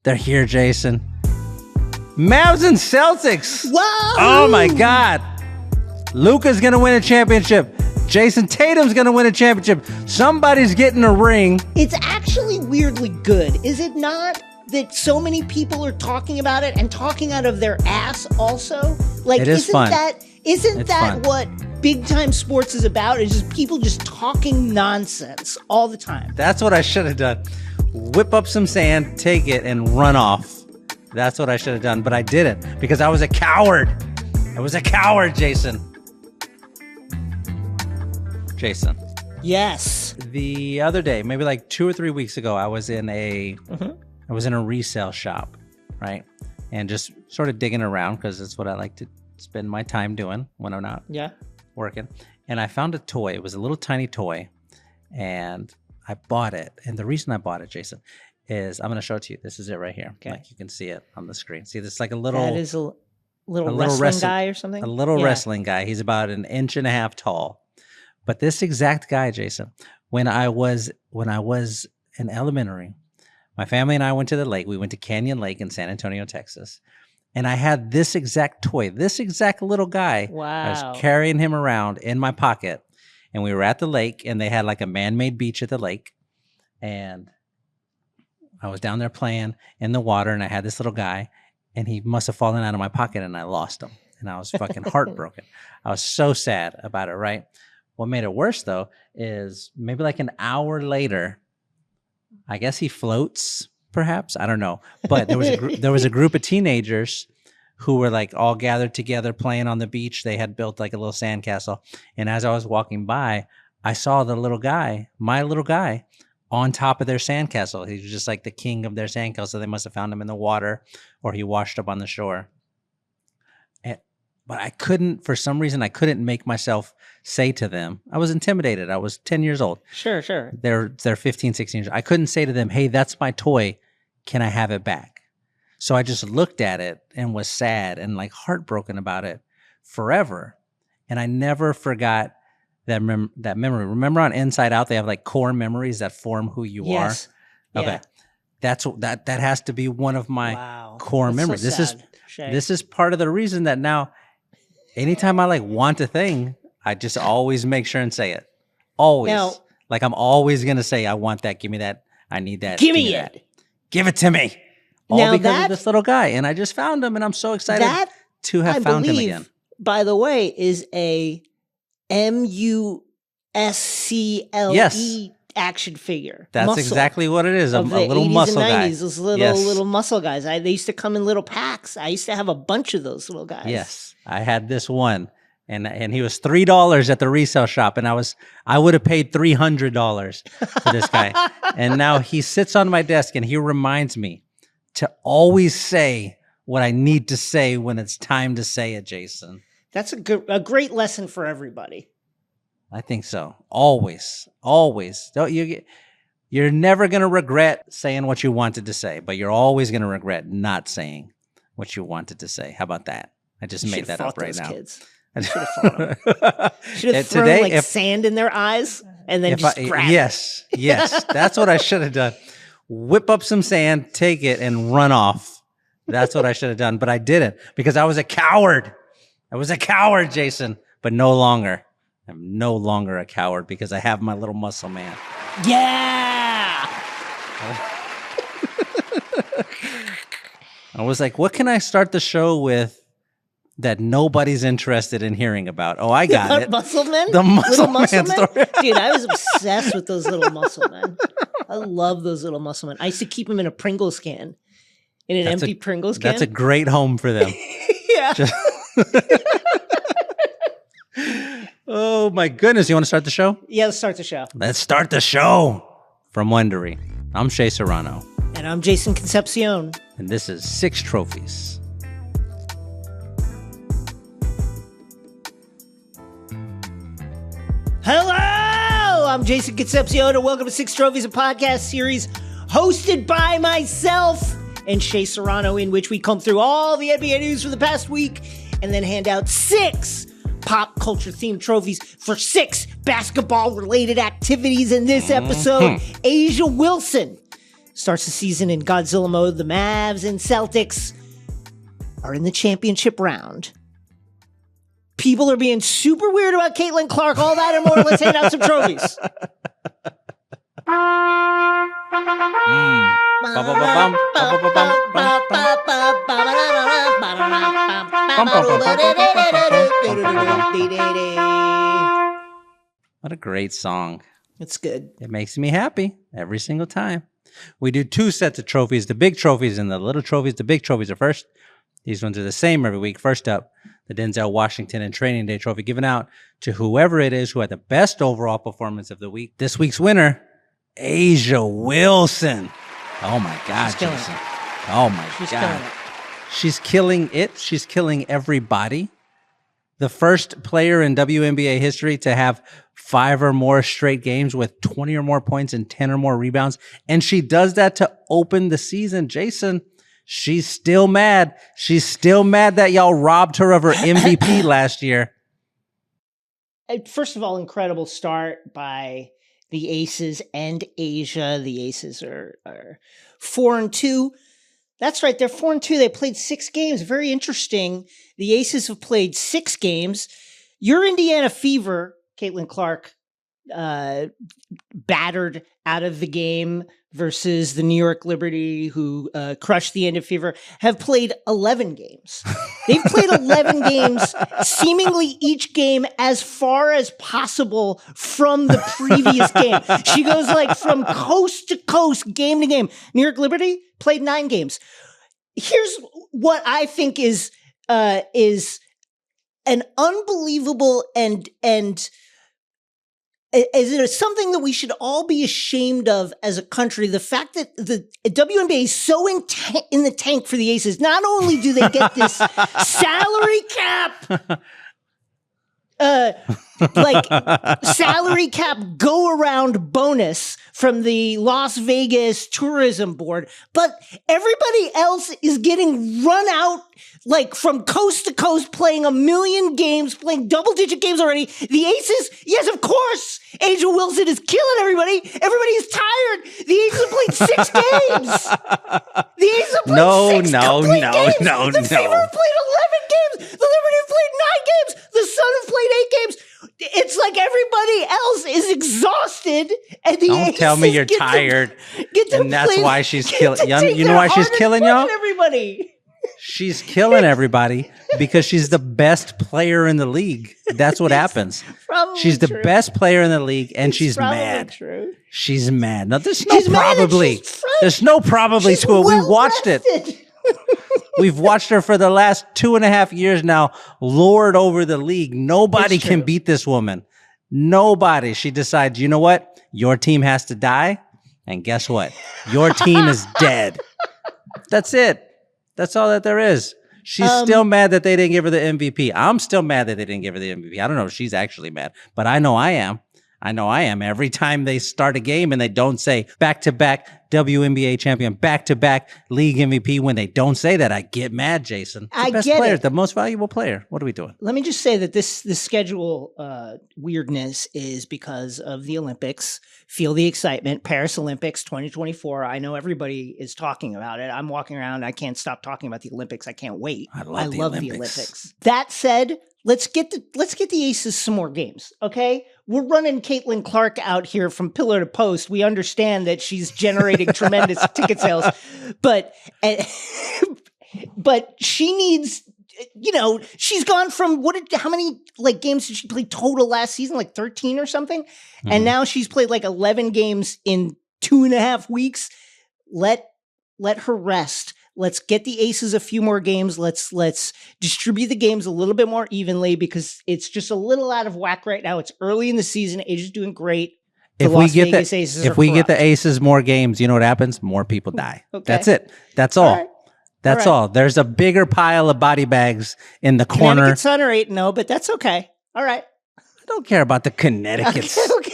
They're here, Jason. Mavs and Celtics. Wow. Oh, my God. Luka's going to win a championship. Jayson Tatum's going to win a championship. Somebody's getting a ring. It's actually weirdly good, is it not? That so many people are talking about it and talking out of their ass also. Like, it is fun. Isn't that what big time sports is about? It's just people just talking nonsense all the time. That's what I should have done. Whip up some sand, take it, and run off. That's what I should have done, but I didn't because I was a coward. I was a coward, Jason. Jason. Yes. The other day, maybe like 2 or 3 weeks ago, I was in a resale shop, right? And just sort of digging around because it's what I like to spend my time doing when I'm not working. And I found a toy. It was a little tiny toy, and I bought it. And the reason I bought it, Jason, is I'm going to show it to you. This is it right here. Okay. Like you can see it on the screen. See, this is like a little... That is a little wrestling guy or something? A little wrestling guy. He's about 1.5 inches tall. But this exact guy, Jason, when I was in elementary, my family and I went to the lake. We went to Canyon Lake in San Antonio, Texas. And I had this exact toy, this exact little guy. Wow. I was carrying him around in my pocket. And we were at the lake, and they had like a man-made beach at the lake. And I was down there playing in the water, and I had this little guy, and he must have fallen out of my pocket, and I lost him. And I was fucking heartbroken. I was so sad about it, right? What made it worse, though, is maybe like an hour later, I guess he floats, perhaps. I don't know. But there was a group of teenagers who were like all gathered together playing on the beach. They had built like a little sandcastle. And as I was walking by, I saw the little guy, my little guy, on top of their sandcastle. He was just like the king of their sandcastle. So they must have found him in the water or he washed up on the shore. But I couldn't, for some reason, I couldn't make myself say to them, I was intimidated. I was 10 years old. Sure. They're 15, 16 years old. I couldn't say to them, hey, that's my toy. Can I have it back? So I just looked at it and was sad and like heartbroken about it forever. And I never forgot that memory. Remember on Inside Out, they have like core memories that form who you are? Okay. Yeah. That has to be one of my core memories. So this is part of the reason that now, anytime I like want a thing, I just always make sure and say it. Always. Now, like I'm always going to say, I want that. Give me that. I need that. Give me it. That. Give it to me. All because of this little guy. And I just found him and I'm so excited to have found him again. By the way, is a MUSCLE action figure. That's exactly what it is. A little muscle guy. Those little muscle guys. They used to come in little packs. I used to have a bunch of those little guys. Yes. I had this one. And he was $3 at the resale shop, and I would have paid $300 for this guy. And now he sits on my desk, and he reminds me to always say what I need to say when it's time to say it, Jason. That's a great lesson for everybody. I think so. Always. You're never going to regret saying what you wanted to say, but you're always going to regret not saying what you wanted to say. How about that? I just made that up right now. Kids. I should have fought them. Should have thrown sand in their eyes and then just grab it. Yes. That's what I should have done. Whip up some sand, take it, and run off. That's what I should have done. But I didn't because I was a coward. I was a coward, Jason. But no longer. I'm no longer a coward because I have my little muscle man. Yeah! I was like, what can I start the show with that nobody's interested in hearing about? Oh, I got it. Muscle men? The muscle man story. Dude, I was obsessed with those little muscle men. I love those little muscle men. I used to keep them in a Pringles can. In an empty Pringles can. That's a great home for them. Yeah. Oh, my goodness. You want to start the show? Yeah, let's start the show. Let's start the show. From Wondery, I'm Shea Serrano. And I'm Jason Concepcion. And this is 6 Trophies. Hello! I'm Jason Concepcion, and welcome to 6 Trophies, a podcast series hosted by myself and Shea Serrano, in which we comb through all the NBA news for the past week and then hand out 6 pop culture themed trophies for 6 basketball related activities. In this episode, jaWilson starts the season in Godzilla mode. The Mavs and Celtics are in the championship round. People are being super weird about Caitlyn Clark, all that and more. Let's hand out some trophies. What a great song. It's good. It makes me happy every single time. We do 2 sets of trophies, the big trophies and the little trophies. The big trophies are first. These ones are the same every week. First up, the Denzel Washington and Training Day Trophy, given out to whoever it is who had the best overall performance of the week. This week's winner, jaWilson. Oh my God, Jason. Oh my God. She's killing it. She's killing everybody. The first player in WNBA history to have 5 or more straight games with 20 or more points and 10 or more rebounds. And she does that to open the season. Jason, she's still mad. She's still mad that y'all robbed her of her MVP last year. First of all, incredible start by the Aces and Asia. The Aces are 4-2. That's right. They're 4-2. They played 6 games. Very interesting. The Aces have played 6 games. Your Indiana Fever, Caitlyn Clark, battered out of the game versus the New York Liberty, who crushed the Indiana Fever, have played 11 games. They've played 11 games, seemingly each game as far as possible from the previous game. She goes like from coast to coast, game to game. New York Liberty played 9 games. Here's what I think is an unbelievable and is it something that we should all be ashamed of as a country? The fact that the WNBA is so in the tank for the Aces. Not only do they get this salary cap, salary cap go around bonus from the Las Vegas Tourism Board, but everybody else is getting run out like from coast to coast, playing 1 million games, playing double-digit games already. The Aces, yes, of course, jaWilson is killing everybody. Everybody is tired. The Aces have played 6 games. The Aces have played 6 complete games. The Fever have played 11 games. The Liberty have played 9 games. The Sun have played 8 games. It's like everybody else is exhausted, and the Don't Aces tell me you're tired. And that's why she's killing. You know why she's killing y'all? Everybody. She's killing everybody because she's the best player in the league. That's what happens. She's the best player in the league, and she's mad. True. She's mad. Now, there's no probably. There's no probably to it. We watched it. We've watched her for the last 2.5 years now, lord over the league. Nobody can beat this woman. Nobody. She decides, you know what? Your team has to die. And guess what? Your team is dead. That's it. That's all that there is. She's still mad that they didn't give her the MVP. I'm still mad that they didn't give her the MVP. I don't know if she's actually mad, but I know I am. Every time they start a game and they don't say back-to-back WNBA champion, back-to-back league MVP, when they don't say that, I get mad, Jason. The best player, the most valuable player. What are we doing? Let me just say that this schedule weirdness is because of the Olympics. Feel the excitement. Paris Olympics 2024. I know everybody is talking about it. I'm walking around. I can't stop talking about the Olympics. I can't wait. I love the Olympics. That said, let's get the Aces some more games, okay? We're running Caitlyn Clark out here from pillar to post. We understand that she's generating tremendous ticket sales, but she needs, she's gone from how many like games did she play total last season? Like 13 or something? Mm-hmm. And now she's played like 11 games in 2.5 weeks. Let her rest. Let's get the Aces a few more games. Let's distribute the games a little bit more evenly because it's just a little out of whack right now. It's early in the season. Asia's doing great. If we get the Aces more games, you know what happens? More people die. Okay. That's it. That's all. Right. That's all. There's a bigger pile of body bags in the corner. Connecticut Sun are 8-0, but that's okay. All right. I don't care about the Connecticut. Okay.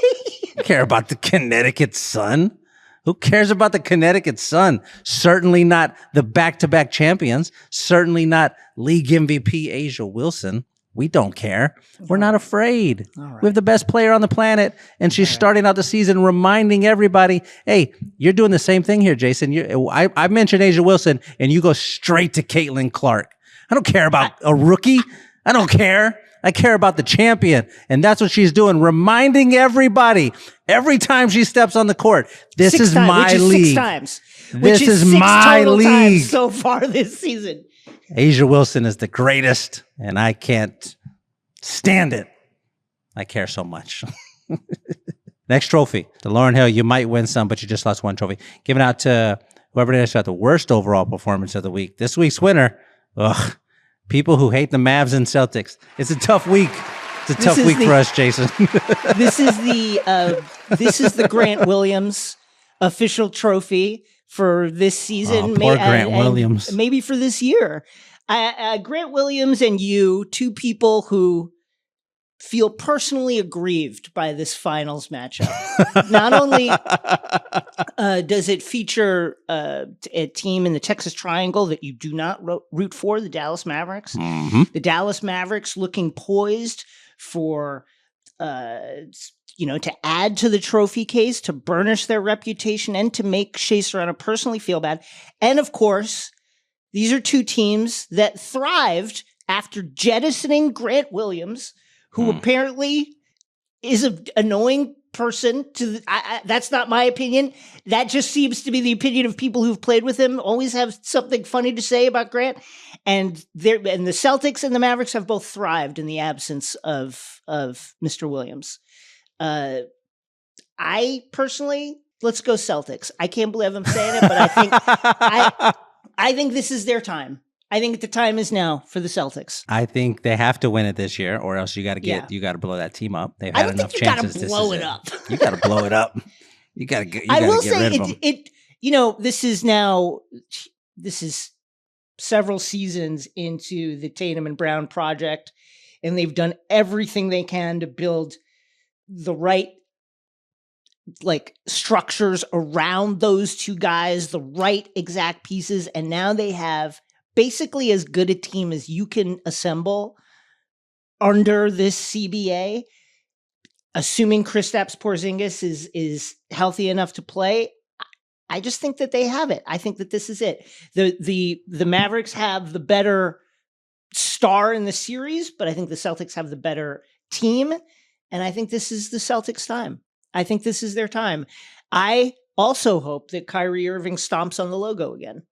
I care about the Connecticut Sun. Who cares about the Connecticut Sun? Certainly not the back-to-back champions. Certainly not league MVP jaWilson. We don't care. We're not afraid. right. We have the best player on the planet, and she's starting out the season reminding everybody, hey, you're doing the same thing here, Jason. I mentioned jaWilson, and you go straight to Caitlyn Clark. I don't care about a rookie. I don't care. I care about the champion. And that's what she's doing, reminding everybody every time she steps on the court. This is my league. 6 times. This is my league. So far this season. jaWilson is the greatest, and I can't stand it. I care so much. Next trophy. The Lauryn Hill, you might win some, but you just lost one trophy. Given out to whoever it is got the worst overall performance of the week. This week's winner, people who hate the Mavs and Celtics. It's a tough week. It's a tough week for us, Jason. This is the Grant Williams official trophy for this season. Poor Grant Williams. Maybe for this year. Grant Williams and you, two people who feel personally aggrieved by this finals matchup. Not only does it feature a team in the Texas Triangle that you do not root for, the Dallas Mavericks. Mm-hmm. The Dallas Mavericks looking poised for, to add to the trophy case, to burnish their reputation, and to make Shea Serrano personally feel bad. And of course, these are two teams that thrived after jettisoning Grant Williams, who apparently is an annoying person. That's not my opinion. That just seems to be the opinion of people who've played with him. Always have something funny to say about Grant. And the Celtics and the Mavericks have both thrived in the absence of Mr. Williams. I personally, let's go Celtics. I can't believe I'm saying it, but I think this is their time. I think the time is now for the Celtics. I think they have to win it this year, or else you got to blow that team up. They've had enough chances. You got to blow it up. You got to blow it up. You got to get. I will get say rid of them. This is several seasons into the Tatum and Brown project, and they've done everything they can to build the right structures around those two guys, the right exact pieces, and now they have basically as good a team as you can assemble under this CBA, assuming Kristaps Porzingis is healthy enough to play. I just think that they have it. I think that this is it. The Mavericks have the better star in the series, but I think the Celtics have the better team, and I think this is the Celtics' time. I think this is their time. I also hope that Kyrie Irving stomps on the logo again.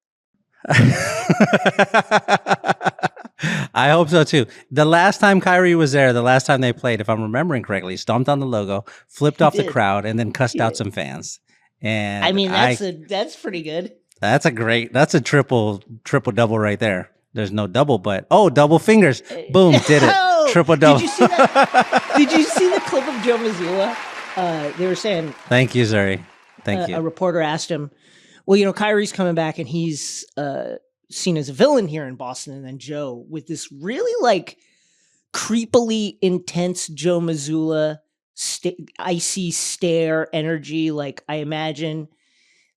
I hope so too. The last time Kyrie was there, the last time they played, if I'm remembering correctly, stomped on the logo, flipped off the crowd, and then cussed out some fans. And I mean, that's pretty good. That's a triple double right there. There's no double, but double fingers. Boom, did it. Triple double. Did you see that? Did you see the clip of Joe Mazzulla? They were saying, "Thank you, Zuri. Thank you." A reporter asked him, well, Kyrie's coming back and he's seen as a villain here in Boston. And then Joe, with this really creepily intense Joe Mazzulla icy stare energy. I imagine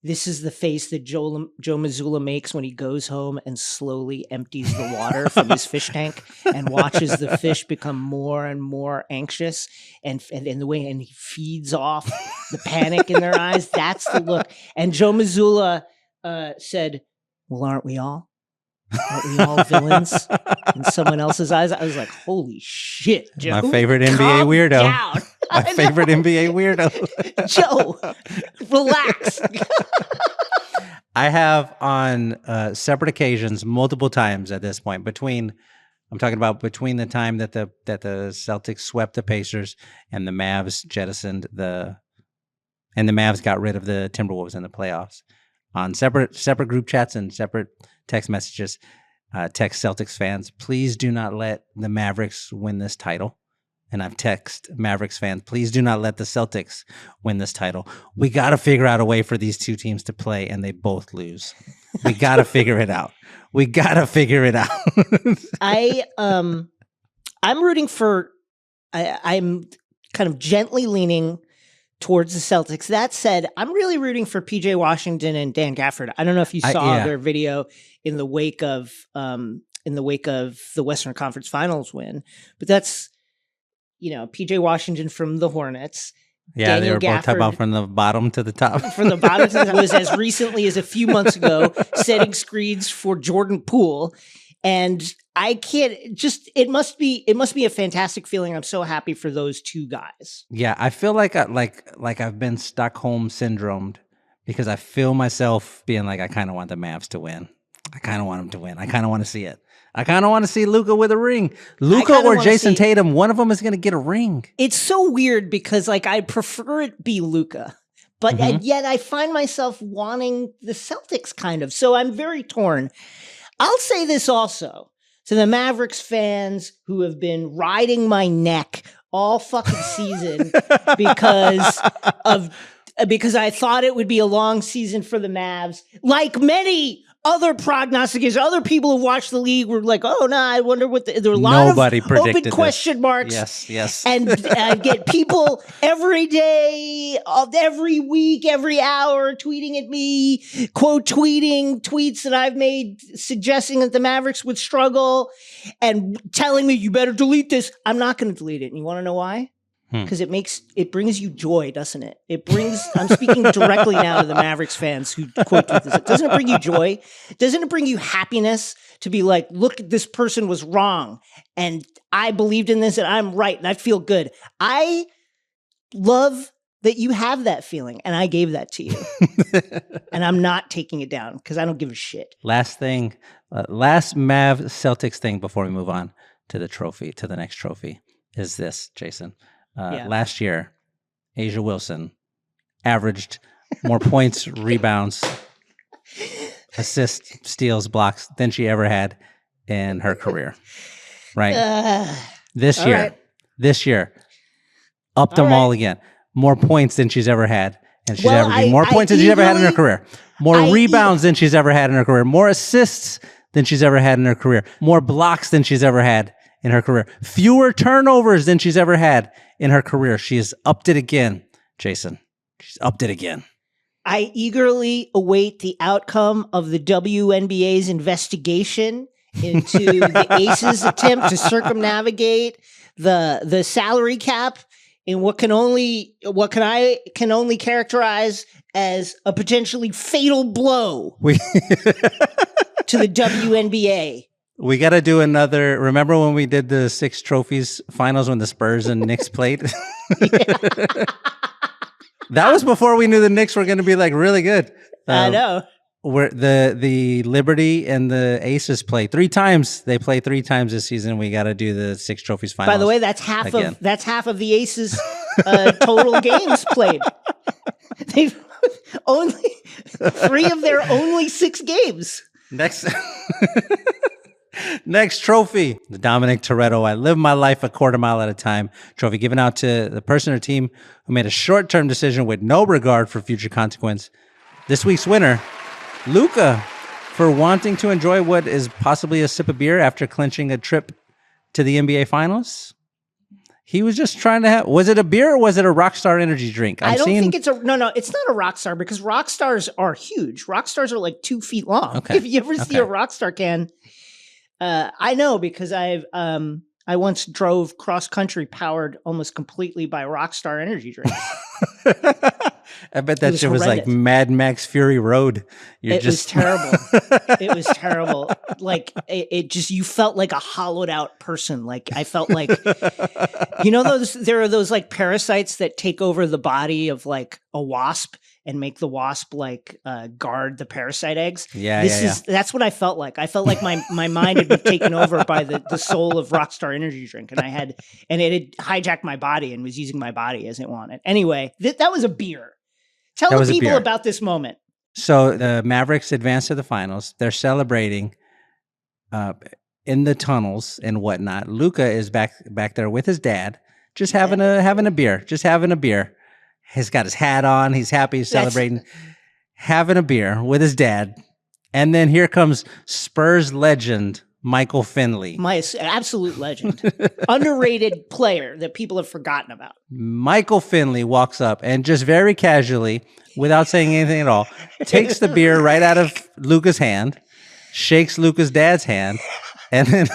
this is the face that Joe Mazzulla makes when he goes home and slowly empties the water from his fish tank and watches the fish become more and more anxious and the way and he feeds off the panic in their eyes. That's the look. And Joe Mazzulla said, well, aren't we all? Aren't we all villains in someone else's eyes? I was like, holy shit, Joe. My favorite NBA weirdo. Down. My favorite NBA weirdo. Joe, relax. I have on separate occasions, multiple times at this point, between the time that the Celtics swept the Pacers and the Mavs jettisoned the Mavs got rid of the Timberwolves in the playoffs. On separate group chats and separate text messages, text Celtics fans, please do not let the Mavericks win this title. And I've texted Mavericks fans, please do not let the Celtics win this title. We got to figure out a way for these two teams to play and they both lose. We got to figure it out. We got to figure it out. I'm rooting for, I'm kind of gently leaning towards the Celtics. That said, I'm really rooting for PJ Washington and Dan Gafford. I don't know if you saw their video in the wake of in the wake of the Western Conference Finals win. But that's, PJ Washington from the Hornets. Yeah, Daniel they were both talking about Gafford from the bottom to the top. from the bottom to the was as recently as a few months ago setting screens for Jordan Poole. And I can't it must be a fantastic feeling. I'm so happy for those two guys. Yeah, I feel like I've been Stockholm syndromed because I feel myself being like, I kind of want the Mavs to win. I kind of want them to win. I kind of want to see it. I kind of want to see Luka with a ring. Luka or Jayson Tatum, one of them is going to get a ring. It's so weird because I prefer it be Luka, but yet I find myself wanting the Celtics kind of. So I'm very torn. I'll say this also to the Mavericks fans who have been riding my neck all fucking season because I thought it would be a long season for the Mavs. Like many other prognosticators, other people who watched the league were like, "Oh no, I wonder what." There were a lot of open question marks. Yes. And I get people every day, every week, every hour tweeting at me, quote tweeting tweets that I've made suggesting that the Mavericks would struggle, and telling me you better delete this. I'm not going to delete it. And you want to know why? Because it brings you joy, doesn't it? I'm speaking directly now to the Mavericks fans who quote tweet this. Doesn't it bring you joy? Doesn't it bring you happiness to be like, look, this person was wrong and I believed in this and I'm right and I feel good. I love that you have that feeling and I gave that to you. And I'm not taking it down because I don't give a shit. Last thing, last Mav Celtics thing before we move on to the next trophy is this, Jason. Last year, jaWilson averaged more points, rebounds, assists, steals, blocks than she ever had in her career. Right? This year, upped them all again. More points than she's ever had. And she's averaging more points than she's ever had in her career. More rebounds than she's ever had in her career. More assists than she's ever had in her career. More blocks than she's ever had in her career. Fewer turnovers than she's ever had in her career. She has upped it again, Jason. She's upped it again. I eagerly await the outcome of the WNBA's investigation into the Aces' attempt to circumnavigate the salary cap in what can only characterize as a potentially fatal blow to the WNBA. We got to do another. Remember when we did the 6 trophies finals when the Spurs and Knicks played? That was before we knew the Knicks were going to be like really good. I know. Where the Liberty and the Aces play 3 times. They play 3 times this season. We got to do the 6 trophies finals. By the way, that's half of the Aces total games played. They've only 3 of their only 6 games. Next trophy, the Dominic Toretto I Live My Life a Quarter Mile at a Time trophy, given out to the person or team who made a short-term decision with no regard for future consequence. This week's winner, Luka, for wanting to enjoy what is possibly a sip of beer after clinching a trip to the NBA Finals. He was just trying to have, was it a beer or was it a Rockstar energy drink? I don't think it's it's not a Rockstar because Rockstars are huge. Rockstars are like 2 feet long. Okay. If you ever see a Rockstar can, I know because I once drove cross country powered almost completely by Rockstar energy drinks. I bet that shit was like Mad Max Fury Road. It was terrible. It was terrible. Like it just, you felt like a hollowed out person. Like I felt like, there are those like parasites that take over the body of like a wasp and make the wasp like guard the parasite eggs. That's what I felt like. I felt like my mind had been taken over by the soul of Rockstar energy drink, and it had hijacked my body and was using my body as it wanted. Anyway, that was a beer. Tell the people about this moment. So the Mavericks advanced to the finals. They're celebrating in the tunnels and whatnot. Luka is back there with his dad, just having a beer. He's got his hat on. He's happy. He's celebrating, having a beer with his dad. And then here comes Spurs legend Michael Finley. My absolute legend. Underrated player that people have forgotten about. Michael Finley walks up and just very casually, without saying anything at all, takes the beer right out of Luka's hand, shakes Luka's dad's hand, and then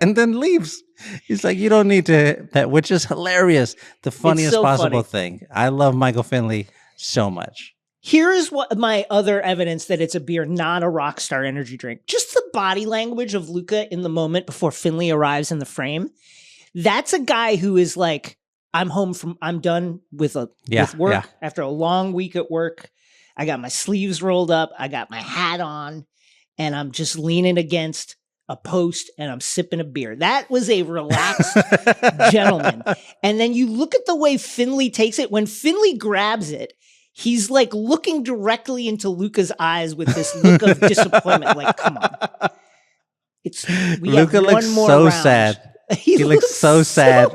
and then leaves. He's like, you don't need to, that, which is hilarious. The funniest so possible funny. thing. I love Michael Finley so much. Here's what my other evidence that it's a beer, not a Rockstar energy drink. Just the body language of Luka in the moment before Finley arrives in the frame. That's a guy who is like, I'm done with work after a long week at work. I got my sleeves rolled up. I got my hat on, and I'm just leaning against a post and I'm sipping a beer. That was a relaxed gentleman. And then you look at the way Finley takes it. When Finley grabs it, he's like looking directly into Luka's eyes with this look of disappointment. Like, come on. Luka looks so sad. He looks so sad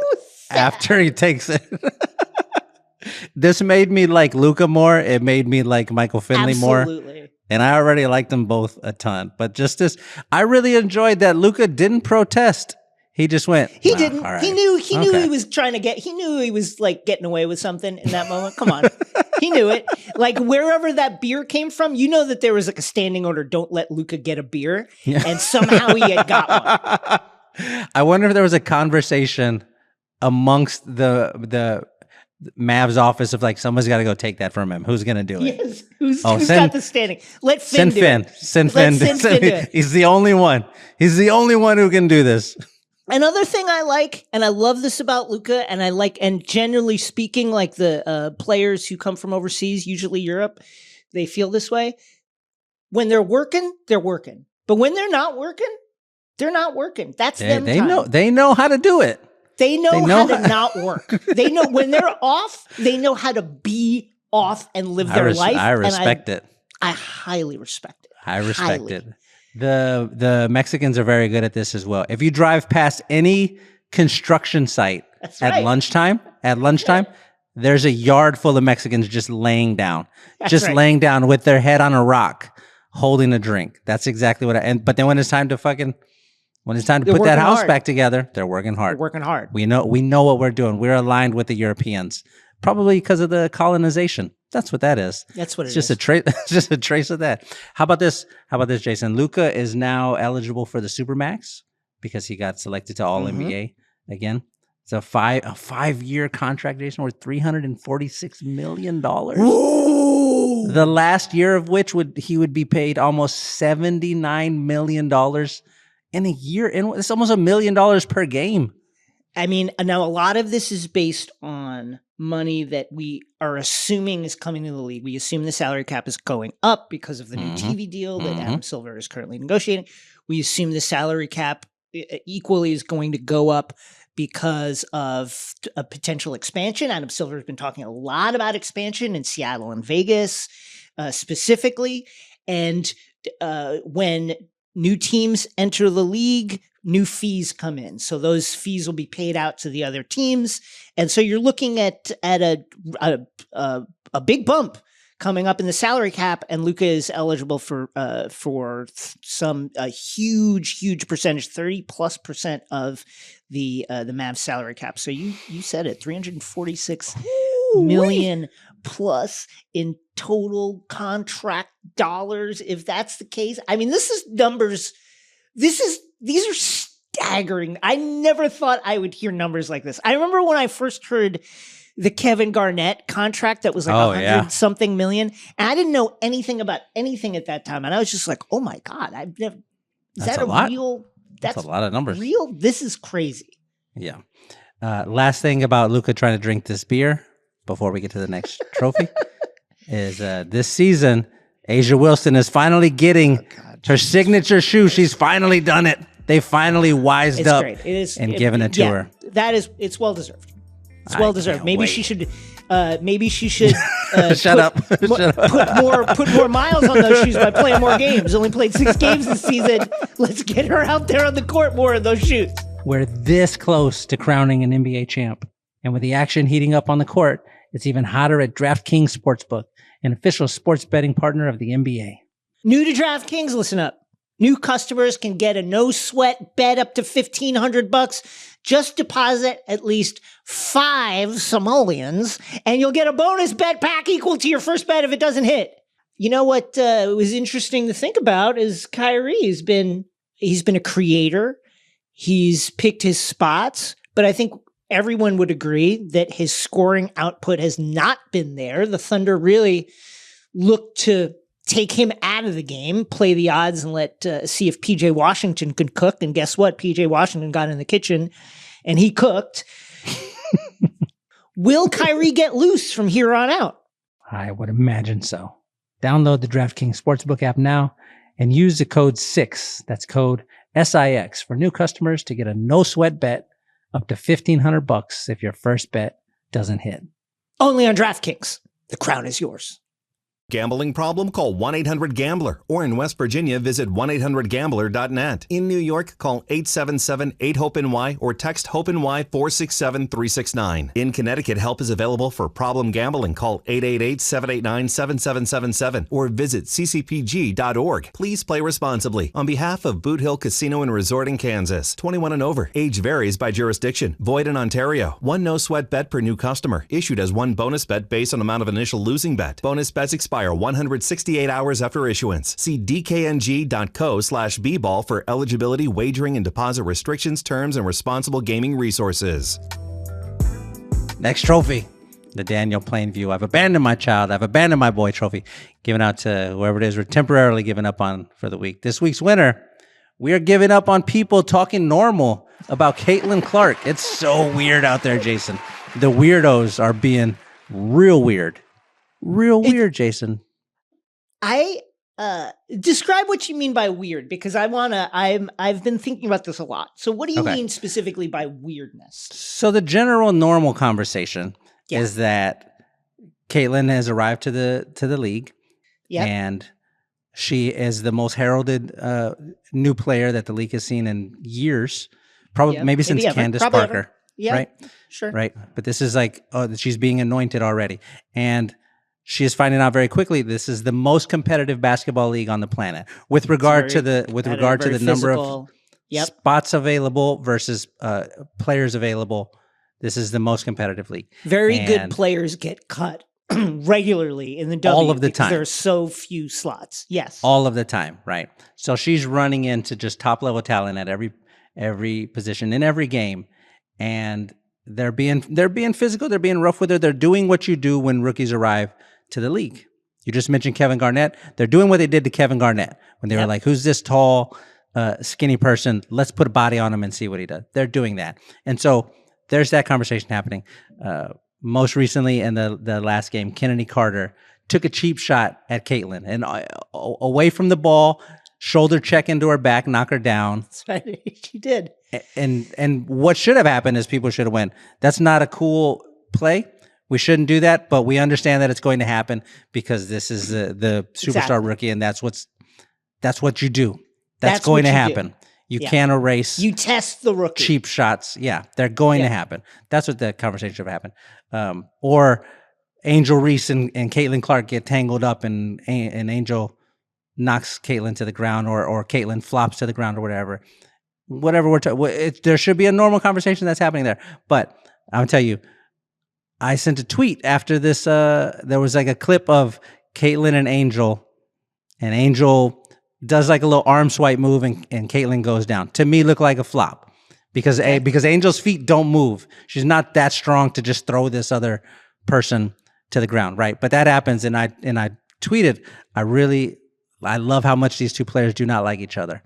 after he takes it. This made me like Luka more. It made me like Michael Finley more. And I already liked them both a ton. But just this, I really enjoyed that Luka didn't protest. He just went. He didn't. Right. He knew he was trying to get. He knew he was like getting away with something in that moment. Come on, he knew it. Like wherever that beer came from, you know that there was like a standing order: don't let Luka get a beer, and somehow he had got one. I wonder if there was a conversation amongst the Mavs office of like, someone's got to go take that from him. Who's going to do it? Yes. Who's got the standing? Let Finn do it. Send Finn do it. He's the only one. He's the only one who can do this. Another thing I like, and I love this about Luka, and generally speaking, like the players who come from overseas, usually Europe, they feel this way. When they're working, they're working. But when they're not working, they're not working. That's them time. They know how to do it. They know how to not work. They know when they're off, they know how to be off and live their life. I respect it. I highly respect it. I respect it. The Mexicans are very good at this as well. If you drive past any construction site at lunchtime, there's a yard full of Mexicans just laying down. Laying down with their head on a rock, holding a drink. That's exactly what but then when it's time to put that house back together, they're working hard. We know what we're doing. We're aligned with the Europeans, probably because of the colonization. That's what that is. That's what it is. It's just a trace of that. How about this, Jason? Luka is now eligible for the Supermax because he got selected to All NBA again. It's a 5-year contract, Jason, worth $346 million. Whoa! The last year of which he would be paid almost $79 million in a year. It's almost $1 million per game. I mean, now a lot of this is based on money that we are assuming is coming to the league. We assume the salary cap is going up because of the new TV deal that Adam Silver is currently negotiating. We assume the salary cap equally is going to go up because of a potential expansion. Adam Silver has been talking a lot about expansion in Seattle and Vegas specifically. And when new teams enter the league, new fees come in. So those fees will be paid out to the other teams. And so you're looking at a big bump coming up in the salary cap, and Luka is eligible for some huge percentage, 30+% of the Mavs salary cap. So you said it, 346 million plus in total contract dollars. If that's the case, I mean, this is numbers. These are staggering. I never thought I would hear numbers like this. I remember when I first heard the Kevin Garnett contract that was like 100-something million, and I didn't know anything about anything at that time. And I was just like, oh my God, I've never, that's a lot of numbers. Real? This is crazy. Yeah. Last thing about Luka trying to drink this beer before we get to the next trophy is this season, jaWilson is finally getting her signature shoe. She's finally done it. They finally wised up and given it to her. It's well deserved. It's well deserved. Maybe she should. Shut up. Put more miles on those shoes by playing more games. Only played 6 games this season. Let's get her out there on the court more in those shoes. We're this close to crowning an NBA champ, and with the action heating up on the court, it's even hotter at DraftKings Sportsbook, an official sports betting partner of the NBA. New to DraftKings, listen up. New customers can get a no-sweat bet up to $1,500. Just deposit at least 5 simoleons, and you'll get a bonus bet pack equal to your first bet if it doesn't hit. You know what was interesting to think about is Kyrie's been He's been a creator. He's picked his spots, but I think everyone would agree that his scoring output has not been there. The Thunder really looked to take him out of the game, play the odds, and see if PJ Washington could cook. And guess what? PJ Washington got in the kitchen and he cooked. Will Kyrie get loose from here on out? I would imagine so. Download the DraftKings Sportsbook app now and use the code 6. That's code SIX for new customers to get a no sweat bet up to $1,500 if your first bet doesn't hit. Only on DraftKings. The crown is yours. Gambling problem? Call 1-800-GAMBLER. Or in West Virginia, visit 1-800-GAMBLER.net. In New York, call 877-8-HOPE-NY or text HOPE-NY 467-369. In Connecticut, help is available for problem gambling. Call 888-789-7777 or visit ccpg.org. Please play responsibly. On behalf of Boot Hill Casino and Resort in Kansas, 21 and over. Age varies by jurisdiction. Void in Ontario. One no-sweat bet per new customer. Issued as one bonus bet based on amount of initial losing bet. Bonus bets expire 168 hours after issuance. See dkng.co/bball for eligibility, wagering, and deposit restrictions, terms, and responsible gaming resources. Next trophy, the Daniel Plainview. I've abandoned my child. I've abandoned my boy trophy. Given out to whoever it is we're temporarily giving up on for the week. This week's winner, we are giving up on people talking normal about Caitlyn Clark. It's so weird out there, Jason. The weirdos are being real weird. Real weird, Jason. I describe what you mean by weird, because I've been thinking about this a lot. So what do you mean specifically by weirdness? So the general normal conversation is that Caitlyn has arrived to the league, and she is the most heralded new player that the league has seen in years, probably maybe since Candace Parker. Yeah, right? Sure. Right. But this is like, she's being anointed already. And she is finding out very quickly this is the most competitive basketball league on the planet with regard to the number of spots available versus players available. This is the most competitive league. Very good players get cut regularly in the W all of the time. There are so few slots. Yes. All of the time, right? So she's running into just top level talent at every position in every game, and they're being physical. They're being rough with her. They're doing what you do when rookies arrive to the league. You just mentioned Kevin Garnett. They're doing what they did to Kevin Garnett when they were like, who's this tall, skinny person? Let's put a body on him and see what he does. They're doing that. And so there's that conversation happening. Most recently in the last game, Kennedy Carter took a cheap shot at Caitlyn and away from the ball, shoulder check into her back, knock her down. That's right. She did. And what should have happened is people should have went, that's not a cool play. We shouldn't do that, but we understand that it's going to happen because this is the superstar rookie, and that's what you do. That's going to happen. You can't erase. You test the rookie. Cheap shots. Yeah, they're going to happen. That's what the conversation should have happened. Or Angel Reese and Caitlyn Clark get tangled up, and Angel knocks Caitlyn to the ground, or Caitlyn flops to the ground, or whatever. Whatever there should be a normal conversation that's happening there. But I'll tell you, I sent a tweet after this. There was like a clip of Caitlyn and Angel does like a little arm swipe move, and Caitlyn goes down. To me, looked like a flop because Angel's feet don't move. She's not that strong to just throw this other person to the ground, right? But that happens, and I tweeted, I love how much these two players do not like each other.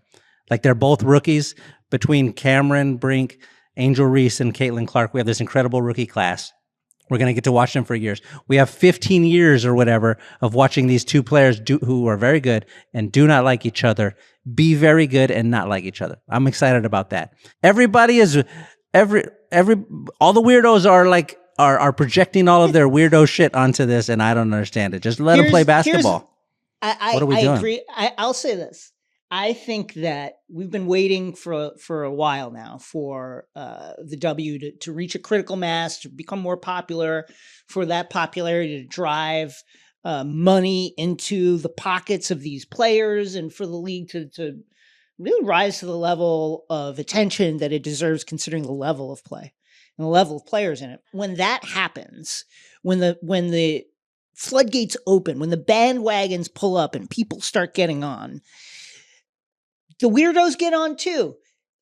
Like, they're both rookies. Between Cameron Brink, Angel Reese, and Caitlyn Clark, we have this incredible rookie class. We're going to get to watch them for years. We have 15 years or whatever of watching these two players who are very good and do not like each other, be very good and not like each other. I'm excited about that. Everybody is all the weirdos are projecting all of their weirdo shit onto this, and I don't understand it. Just let them play basketball. What are we doing? I agree. I'll say this. I think that we've been waiting for a while now for the W to reach a critical mass, to become more popular, for that popularity to drive money into the pockets of these players, and for the league to really rise to the level of attention that it deserves, considering the level of play and the level of players in it. When that happens, when the floodgates open, when the bandwagons pull up and people start getting on, the weirdos get on too.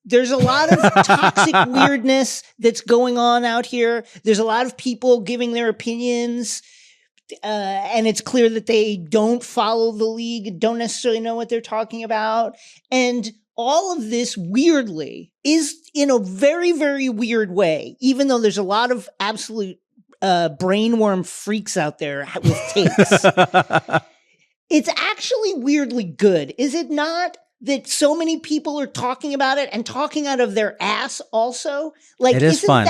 There's a lot of toxic weirdness that's going on out here. There's a lot of people giving their opinions, and it's clear that they don't follow the league, don't necessarily know what they're talking about. And all of this, weirdly, is in a very, very weird way, even though there's a lot of absolute brainworm freaks out there with takes. It's actually weirdly good. Is it not? That so many people are talking about it and talking out of their ass also? Like, isn't fun.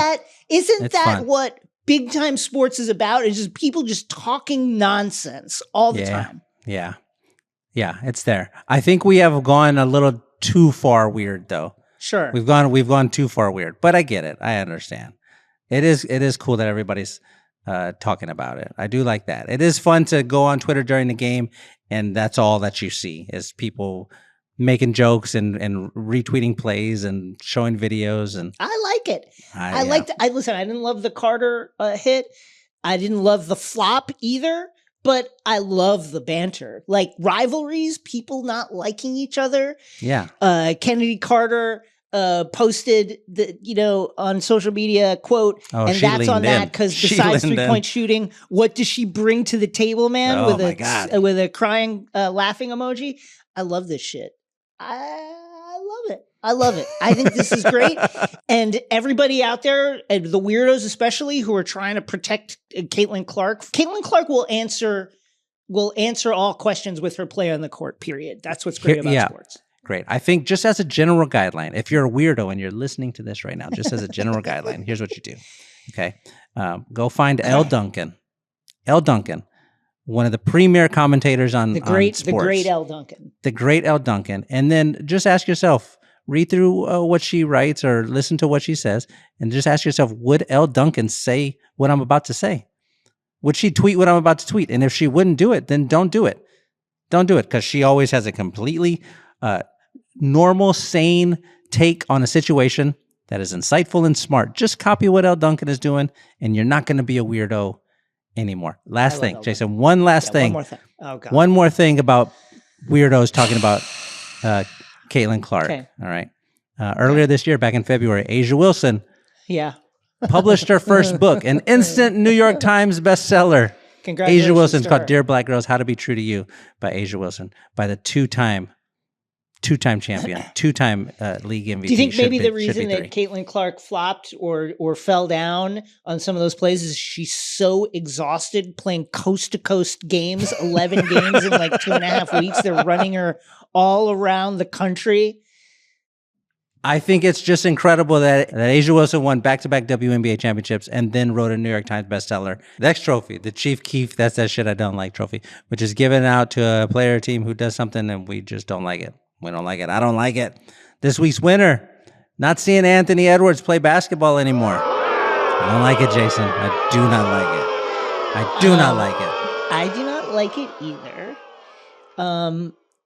Isn't It's that fun. what big time sports is about? It's just people just talking nonsense all the time. Yeah. Yeah, it's there. I think we have gone a little too far weird though. Sure. We've gone too far weird, but I get it. I understand. It is cool that everybody's talking about it. I do like that. It is fun to go on Twitter during the game and that's all that you see is people making jokes and retweeting plays and showing videos. And I like it. Listen, I didn't love the Carter hit. I didn't love the flop either, but I love the banter. Like rivalries, people not liking each other. Yeah. Kennedy Carter posted on social media quote, and that's on that because besides 3-point shooting, what does she bring to the table, man? With a crying, laughing emoji. I love this shit. I love it. I love it. I think this is great. And everybody out there, and the weirdos especially, who are trying to protect Caitlyn Clark will answer all questions with her play on the court, period. That's what's great about sports. Great. I think just as a general guideline, if you're a weirdo and you're listening to this right now, just as a general guideline, here's what you do. Okay. Go find Elle Duncan. Elle Duncan. One of the premier commentators on sports. The great Elle Duncan. The great Elle Duncan. And then just ask yourself, read through what she writes or listen to what she says, and just ask yourself, would Elle Duncan say what I'm about to say? Would she tweet what I'm about to tweet? And if she wouldn't do it, then don't do it. Don't do it, because she always has a completely normal, sane take on a situation that is insightful and smart. Just copy what Elle Duncan is doing, and you're not going to be a weirdo anymore. Last thing, Jason, one last thing. One more thing. Oh, God. One more thing about weirdos talking about Caitlyn Clark. Okay. All right. Earlier this year, back in February, jaWilson published her first book, an instant New York Times bestseller. Congratulations. jaWilson's called Dear Black Girls, How to Be True to You by jaWilson, by the two-time champion, two-time league MVP. Do you think maybe the reason that Caitlyn Clark flopped or fell down on some of those plays is she's so exhausted playing coast-to-coast games, 11 games in like 2.5 weeks? They're running her all around the country. I think it's just incredible that jaWilson won back-to-back WNBA championships and then wrote a New York Times bestseller. The next trophy, the Chief Keef, that's that shit I don't like trophy, which is given out to a player team who does something and we just don't like it. We don't like it. I don't like it. This week's winner, not seeing Anthony Edwards play basketball anymore. I don't like it, Jason. I do not like it. I do not like it. I do not like it either.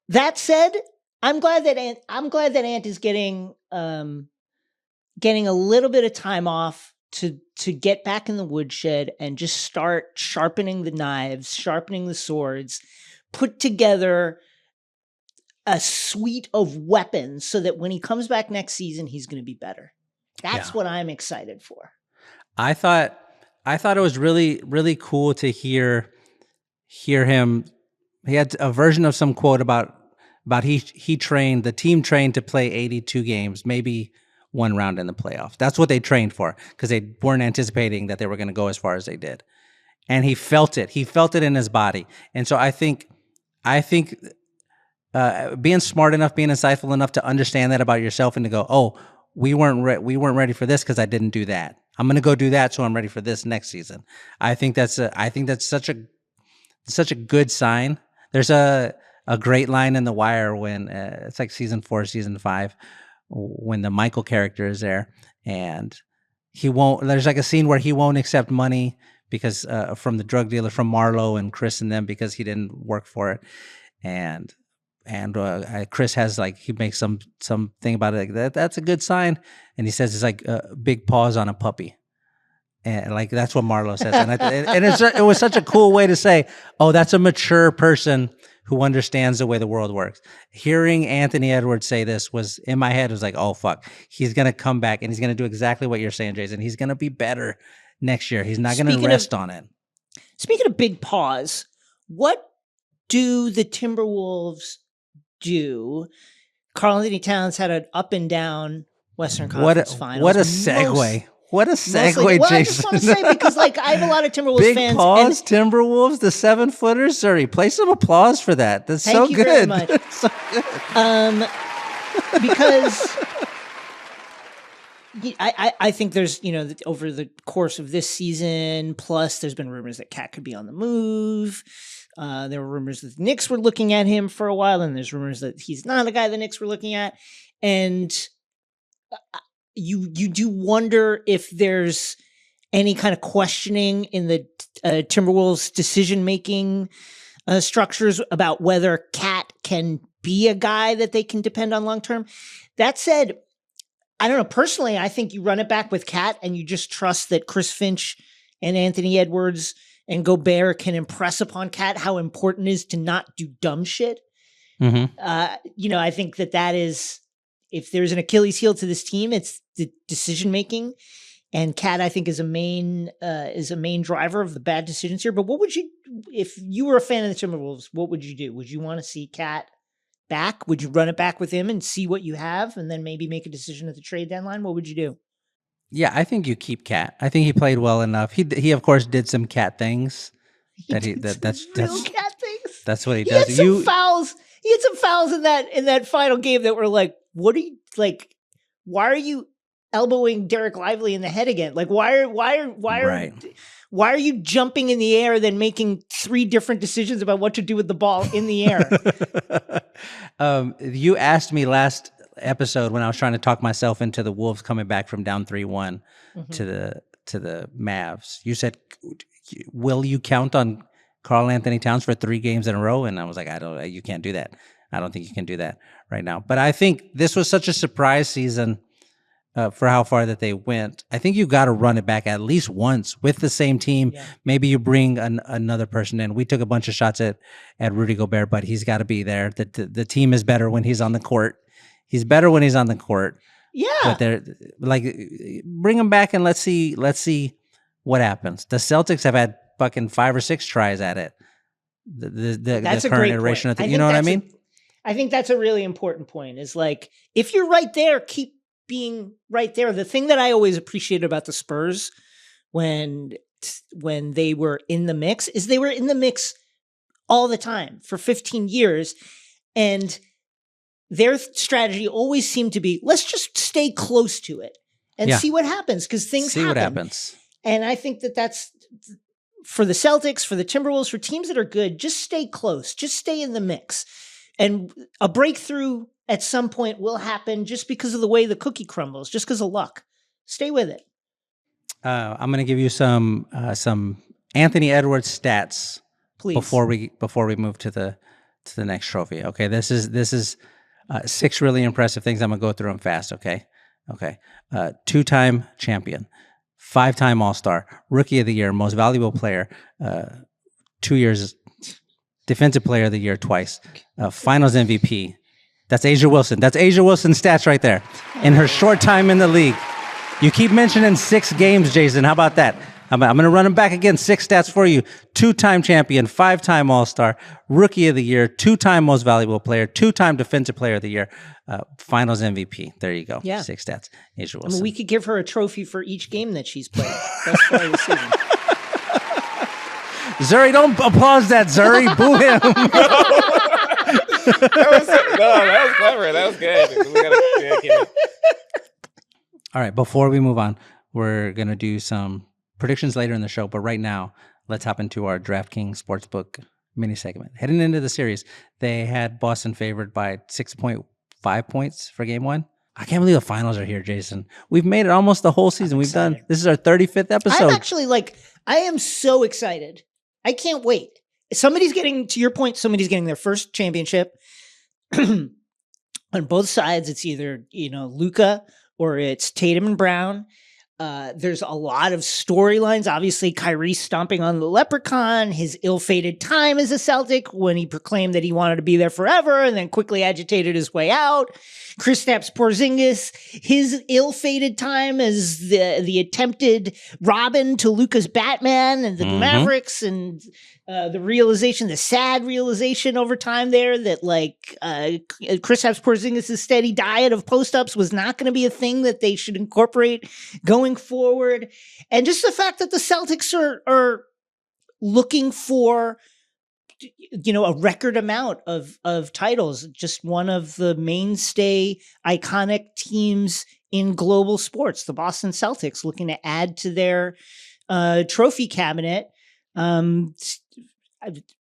That said, I'm glad that Ant is getting a little bit of time off to get back in the woodshed and just start sharpening the knives, sharpening the swords, put together a suite of weapons so that when he comes back next season, he's going to be better. That's what I'm excited for. I thought it was really, really cool to hear him. He had a version of some quote about the team trained to play 82 games, maybe one round in the playoff. That's what they trained for, because they weren't anticipating that they were going to go as far as they did. And he felt it. He felt it in his body. And so I think being smart enough, being insightful enough to understand that about yourself and to go, oh, we weren't ready for this because I didn't do that. I'm going to go do that so I'm ready for this next season. I think that's such a good sign. There's a great line in The Wire when it's like season 4, season 5, when the Michael character is there and there's like a scene where he won't accept money because from the drug dealer, from Marlo and Chris and them, because he didn't work for it. And Chris has he makes some thing about it like that's a good sign, and he says it's like big paws on a puppy, and that's what Marlo says, and it was such a cool way to say, oh, that's a mature person who understands the way the world works. Hearing Anthony Edwards say this was in my head, was like, oh, fuck. He's going to come back and he's going to do exactly what you're saying, Jason. He's going to be better next year. He's not going to rest on it. Speaking of big pause, what do the Timberwolves do? Karl-Anthony Towns had an up and down Western Conference Finals. What a segue. What a segue, well, Jason. I just want to say, because I have a lot of Timberwolves big fans. Big pause, Timberwolves, the 7-footers. Sorry, play some applause for that. That's so good. Thank you very much. So good. Because I think there's, over the course of this season, plus there's been rumors that Cat could be on the move. There were rumors that the Knicks were looking at him for a while, and there's rumors that he's not a guy the Knicks were looking at. And you do wonder if there's any kind of questioning in the Timberwolves decision-making structures about whether Cat can be a guy that they can depend on long-term. That said, I don't know. Personally, I think you run it back with Cat and you just trust that Chris Finch and Anthony Edwards and Gobert can impress upon Cat how important it is to not do dumb shit. Mm-hmm. I think that is, if there's an Achilles heel to this team, it's the decision making, and Cat, I think, is a main driver of the bad decisions here. But what would you, if you were a fan of the Timberwolves, what would you do? Would you want to see Cat back? Would you run it back with him and see what you have, and then maybe make a decision at the trade deadline? What would you do? Yeah, I think you keep Cat. I think he played well enough. He of course did some Cat things. That's Cat things. That's what he does. He had some fouls. He had some fouls in that final game that were like, what are you like? Why are you elbowing Derek Lively in the head again? Like, why are you jumping in the air, then making 3 different decisions about what to do with the ball in the air? You asked me last episode when I was trying to talk myself into the Wolves coming back from down 3-1 to the Mavs. You said, will you count on Karl-Anthony Towns for 3 games in a row? And I was like, you can't do that. I don't think you can do that right now. But I think this was such a surprise season for how far that they went. I think you got to run it back at least once with the same team. Yeah. Maybe you bring another person in. We took a bunch of shots at Rudy Gobert, but he's got to be there. The team is better when he's on the court. He's better when he's on the court. Yeah. But they're like, bring him back and let's see what happens. The Celtics have had fucking 5 or 6 tries at it. The current iteration of the, you know what I mean? I think that's a really important point, is like, if you're right there, keep being right there. The thing that I always appreciated about the Spurs when they were in the mix is they were in the mix all the time for 15 years. And their strategy always seemed to be, let's just stay close to it and see what happens, because things happen. See what happens. And I think that's for the Celtics, for the Timberwolves, for teams that are good, just stay close, just stay in the mix. And a breakthrough at some point will happen just because of the way the cookie crumbles, just because of luck. Stay with it. I'm going to give you some Anthony Edwards stats, please, before we move to the next trophy. Okay, this is 6 really impressive things. I'm going to go through them fast. Okay. 2-time champion, 5-time All-Star, Rookie of the Year, Most Valuable Player, 2 years. Defensive Player of the Year twice, Finals MVP. That's jaWilson. That's jaWilson stats right there. In her short time in the league, you keep mentioning 6 games, Jason. How about that? I'm going to run them back again. 6 stats for you: 2-time champion, 5-time All-Star, Rookie of the Year, 2-time Most Valuable Player, 2-time Defensive Player of the Year, Finals MVP. There you go. Yeah. 6 stats. jaWilson. I mean, we could give her a trophy for each game that she's played. That's far this season. Zuri, don't applause that, Zuri. Boo him. That was clever. That was good. All right, before we move on, we're going to do some predictions later in the show. But right now, let's hop into our DraftKings Sportsbook mini segment. Heading into the series, they had Boston favored by 6.5 points for game 1. I can't believe the finals are here, Jason. We've made it almost the whole season. We've done, this is our 35th episode. I'm actually I am so excited. I can't wait. Somebody's getting, to your point, somebody's getting their first championship. On both sides, it's either, Luka or it's Tatum and Brown. There's a lot of storylines. Obviously, Kyrie stomping on the leprechaun, his ill-fated time as a Celtic when he proclaimed that he wanted to be there forever and then quickly agitated his way out. Kristaps Porzingis, his ill-fated time as the attempted Robin to Luka's Batman and the Mavericks, and the sad realization over time there that Kristaps Porzingis' steady diet of post-ups was not going to be a thing that they should incorporate going forward. And just the fact that the Celtics are looking for a record amount of titles, just one of the mainstay iconic teams in global sports, the Boston Celtics, looking to add to their trophy cabinet.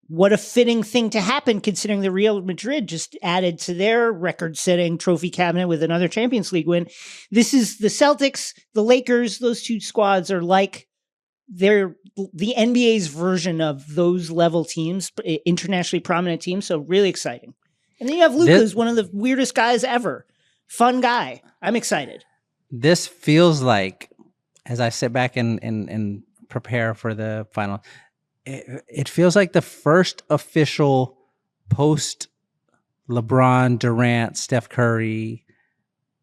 What a fitting thing to happen, considering the Real Madrid just added to their record-setting trophy cabinet with another Champions League win. This is the Celtics, the Lakers, those two squads are like they're the NBA's version of those level teams, internationally prominent teams. So really exciting. And then you have Luka, who's one of the weirdest guys ever. Fun guy. I'm excited. This feels like, as I sit back and prepare for the final, it feels like the first official post LeBron, Durant, Steph Curry.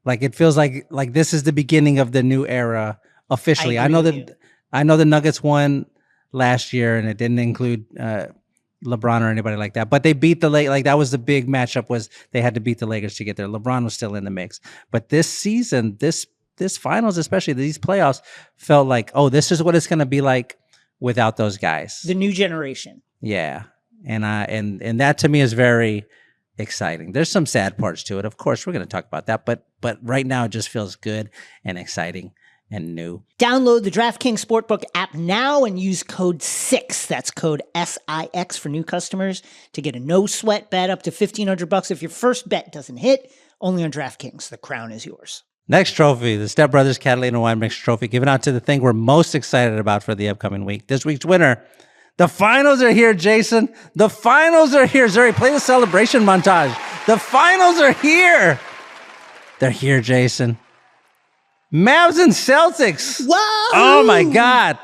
Like it feels like this is the beginning of the new era officially. I know the Nuggets won last year, and it didn't include LeBron or anybody like that. But they beat the Lakers. Like that was the big matchup. Was they had to beat the Lakers to get there. LeBron was still in the mix. But this season, this finals, especially these playoffs, felt like, oh, this is what it's going to be like without those guys. The new generation. Yeah, and that to me is very exciting. There's some sad parts to it, of course. We're going to talk about that, but right now it just feels good and exciting and new. Download the DraftKings Sportbook app now and use code 6. That's code SIX for new customers to get a no-sweat bet up to $1,500 if your first bet doesn't hit. Only on DraftKings. The crown is yours. Next trophy, the Step Brothers Catalina Wine Mix Trophy, given out to the thing we're most excited about for the upcoming week. This week's winner. The finals are here, Jason. The finals are here. Zuri, play the celebration montage. The finals are here. They're here, Jason. Mavs and Celtics. Whoa! Oh, my God.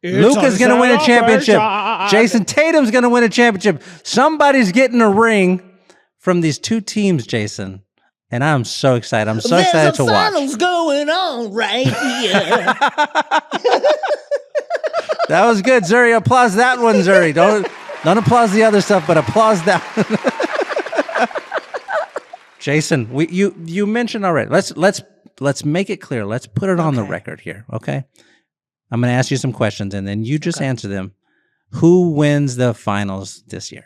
Luka's going to win a championship. Jayson Tatum's going to win a championship. Somebody's getting a ring from these two teams, Jason. And I'm so excited. I'm so excited to watch. There's finals going on right here. That was good, Zuri. Applause that one, Zuri. Don't applause the other stuff, but applause that one. Jason, you mentioned already. Let's make it clear. Let's put it on the record here, okay? I'm going to ask you some questions, and then you just answer them. Who wins the finals this year?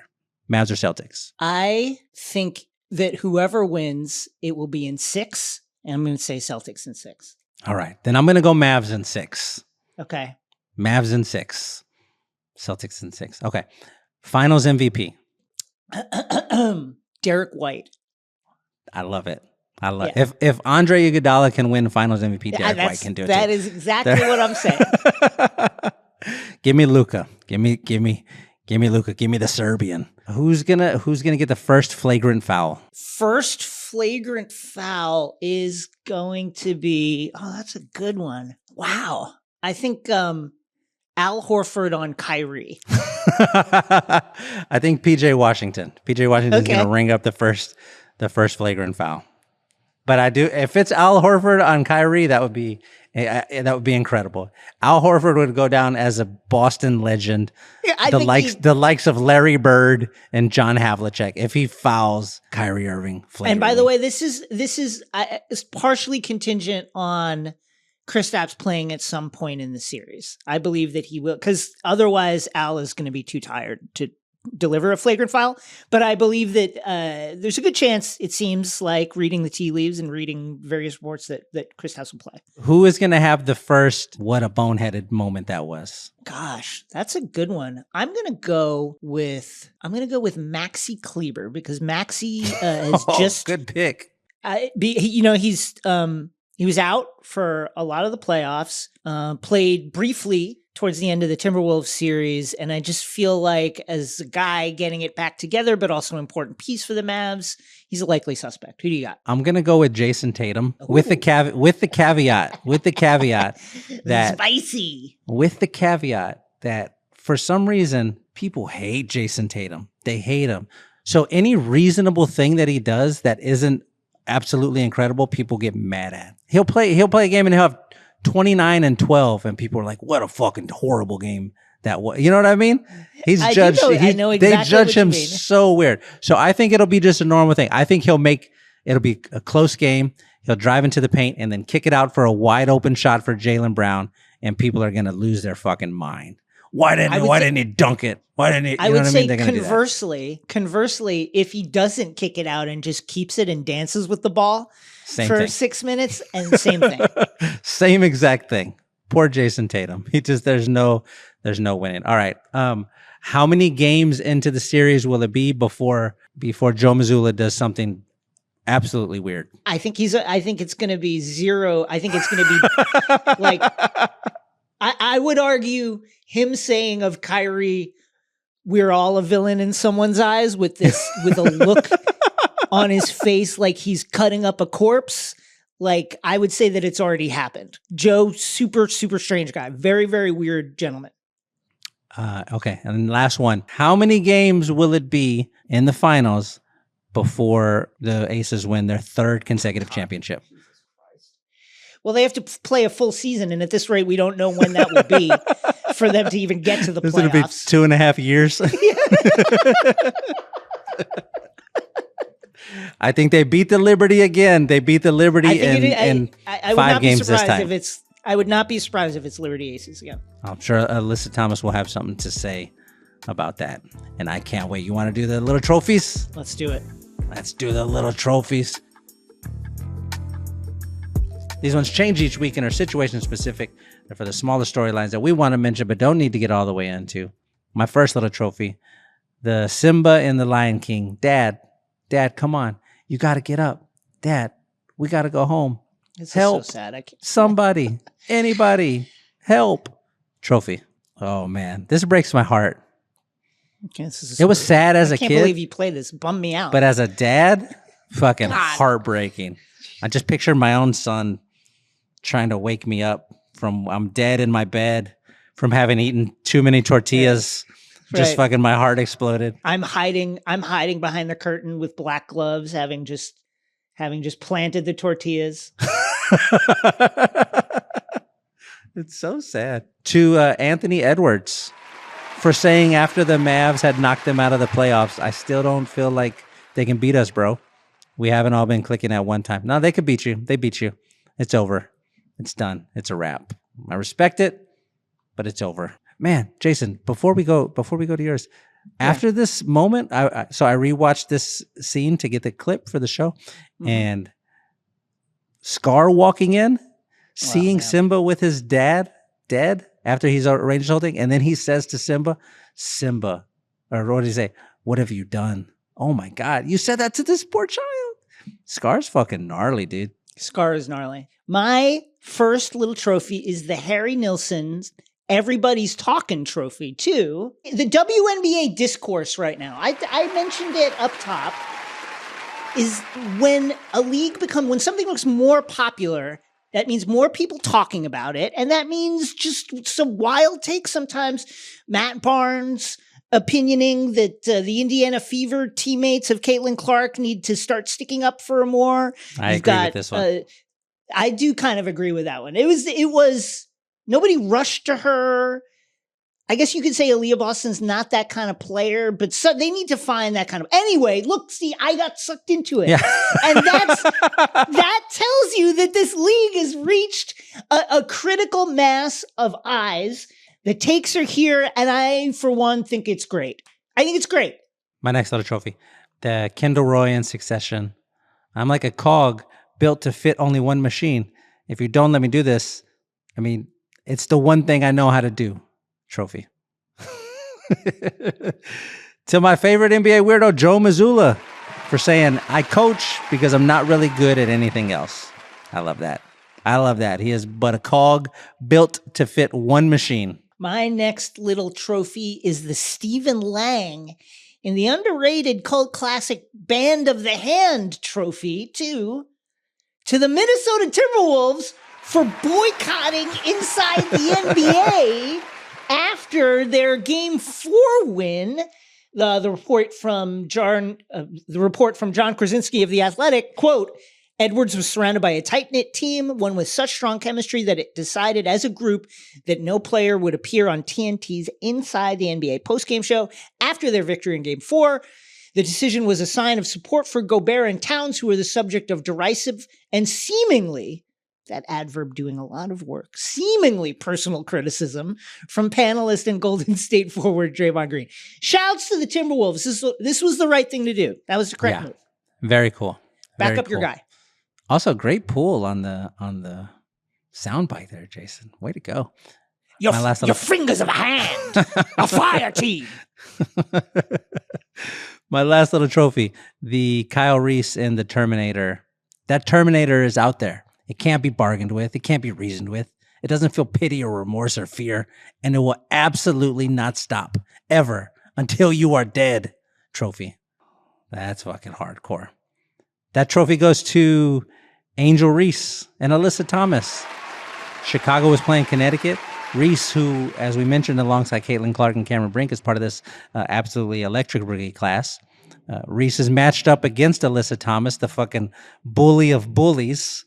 Mavs or Celtics? I think that whoever wins, it will be in 6, and I'm going to say Celtics in 6. All right. Then I'm going to go Mavs in 6. Okay. Mavs in 6. Celtics in 6. Okay. Finals MVP. Derek White. I love it. If Andre Iguodala can win Finals MVP, Derek White can do it. That is exactly what I'm saying. Give me Luka. Give me Luka. Give me the Serbian. Who's gonna get the first flagrant foul? First flagrant foul is going to be. Oh, that's a good one. Wow. I think Al Horford on Kyrie. I think PJ Washington. PJ Washington's gonna ring up the first flagrant foul. But I do. If it's Al Horford on Kyrie, that would be incredible. Al Horford would go down as a Boston legend, the likes of Larry Bird and John Havlicek. If he fouls Kyrie Irving, flagrantly. And by the way, this is it's partially contingent on Kristaps playing at some point in the series. I believe that he will, because otherwise Al is going to be too tired to deliver a flagrant foul. But I believe that there's a good chance, it seems like, reading the tea leaves and reading various reports, that Kristaps will play. Who is going to have the first, what a boneheaded moment that was? Gosh, that's a good one. I'm going to go with Maxi Kleber, because Maxi is just good pick. He was out for a lot of the playoffs, played briefly towards the end of the Timberwolves series. And I just feel like as a guy getting it back together, but also an important piece for the Mavs, he's a likely suspect. Who do you got? I'm going to go with Jayson Tatum with the caveat that spicy. With the caveat that for some reason people hate Jayson Tatum. They hate him. So any reasonable thing that he does that isn't absolutely incredible, people get mad at. He'll play a game and he'll have 29 and 12 and people are like, what a fucking horrible game that was. You know what I mean? He's judged. I know exactly they judge him what you mean. so weird. So I think it'll be just a normal thing. I think it'll be a close game. He'll drive into the paint and then kick it out for a wide open shot for Jaylen Brown and people are going to lose their fucking mind. Why didn't he dunk it? Why didn't he? I would say conversely, if he doesn't kick it out and just keeps it and dances with the ball for 6 minutes, and same thing. Same exact thing. Poor Jayson Tatum. There's no winning. All right. How many games into the series will it be before Joe Mazzulla does something absolutely weird? I think it's going to be 0. I think it's going to be like. I would argue him saying of Kyrie, we're all a villain in someone's eyes with a look on his face like he's cutting up a corpse. Like, I would say that it's already happened. Joe, super, super strange guy. Very, very weird gentleman. Okay. And last one. How many games will it be in the finals before the Aces win their 3rd consecutive championship? Well, they have to play a full season, and at this rate, we don't know when that will be for them to even get to the playoffs. It's going to be 2.5 years. I think they beat the Liberty again. They beat the Liberty in 5 games this time. I would not be surprised if it's Liberty Aces again. I'm sure Alyssa Thomas will have something to say about that, and I can't wait. You want to do the little trophies? Let's do it. Let's do the little trophies. These ones change each week and are situation specific. They're for the smaller storylines that we want to mention but don't need to get all the way into. My first little trophy, the Simba and the Lion King. Dad, come on. You got to get up. Dad, we got to go home. Help. So sad. Somebody, anybody, help. Trophy. Oh, man. This breaks my heart. Okay, it was sad as a kid. I can't believe you played this. Bummed me out. But as a dad, fucking heartbreaking. I just pictured my own son trying to wake me up from I'm dead in my bed from having eaten too many tortillas. Right. Just fucking my heart exploded. I'm hiding behind the curtain with black gloves, having just planted the tortillas. It's so sad. To Anthony Edwards for saying after the Mavs had knocked them out of the playoffs, I still don't feel like they can beat us, bro. We haven't all been clicking at one time. No, they could beat you. They beat you. It's over. It's done. It's a wrap. I respect it, but it's over. Man, Jason, before we go to yours, after this moment, I rewatched this scene to get the clip for the show, and Scar walking in, seeing Simba with his dad dead after he's arranged the whole thing, and then he says to Simba, or what did he say? What have you done? Oh my God, you said that to this poor child. Scar's fucking gnarly, dude. Scar is gnarly. My first little trophy is the Harry Nilsson's Everybody's Talking trophy, too. The WNBA discourse right now, I mentioned it up top, is when when something looks more popular, that means more people talking about it, and that means just some wild takes sometimes. Matt Barnes opinioning that the Indiana Fever teammates of Caitlyn Clark need to start sticking up for her more. I agree with this one. I do kind of agree with that one. It was nobody rushed to her. I guess you could say Aaliyah Boston's not that kind of player, but they need to find that kind of. Anyway, look, see, I got sucked into it, and that tells you that this league has reached a critical mass of eyes that takes her here, and I, for one, think it's great. I think it's great. My next little trophy, the Kendall Roy in Succession. I'm like a cog built to fit only one machine. If you don't let me do this, I mean, it's the one thing I know how to do. Trophy. To my favorite NBA weirdo, Joe Mazzulla, for saying, I coach because I'm not really good at anything else. I love that. He is but a cog built to fit one machine. My next little trophy is the Stephen Lang in the underrated cult classic Band of the Hand trophy to the Minnesota Timberwolves for boycotting inside the NBA after their Game 4 win. The report from John Krasinski of The Athletic, quote, Edwards was surrounded by a tight-knit team, one with such strong chemistry that it decided as a group that no player would appear on TNT's Inside the NBA postgame show after their victory in Game 4. The decision was a sign of support for Gobert and Towns, who were the subject of derisive and seemingly, that adverb doing a lot of work, seemingly personal criticism from panelist and Golden State forward Draymond Green. Shouts to the Timberwolves. This was the right thing to do. That was the correct move. Very cool. Back up your guy. Also, great pull on the soundbite there, Jason. Way to go. Your fingers of a hand. A fire team. My last little trophy, the Kyle Reese and the Terminator. That Terminator is out there. It can't be bargained with. It can't be reasoned with. It doesn't feel pity or remorse or fear. And it will absolutely not stop ever until you are dead. Trophy. That's fucking hardcore. That trophy goes to Angel Reese and Alyssa Thomas. Chicago was playing Connecticut. Reese, who, as we mentioned, alongside Caitlyn Clark and Cameron Brink, is part of this absolutely electric brigade class. Reese is matched up against Alyssa Thomas, the fucking bully of bullies.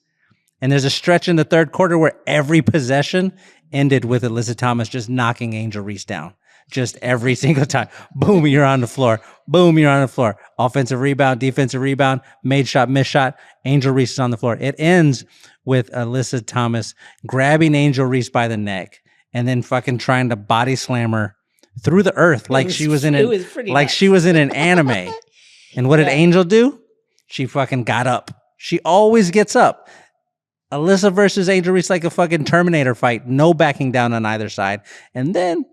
And there's a stretch in the third quarter where every possession ended with Alyssa Thomas just knocking Angel Reese down. Just every single time. Boom, you're on the floor. Boom, you're on the floor. Offensive rebound, defensive rebound, made shot, missed shot. Angel Reese is on the floor. It ends with Alyssa Thomas grabbing Angel Reese by the neck and then fucking trying to body slam her through the earth like she was in an anime. And what did Angel do? She fucking got up. She always gets up. Alyssa versus Angel Reese like a fucking Terminator fight. No backing down on either side. And then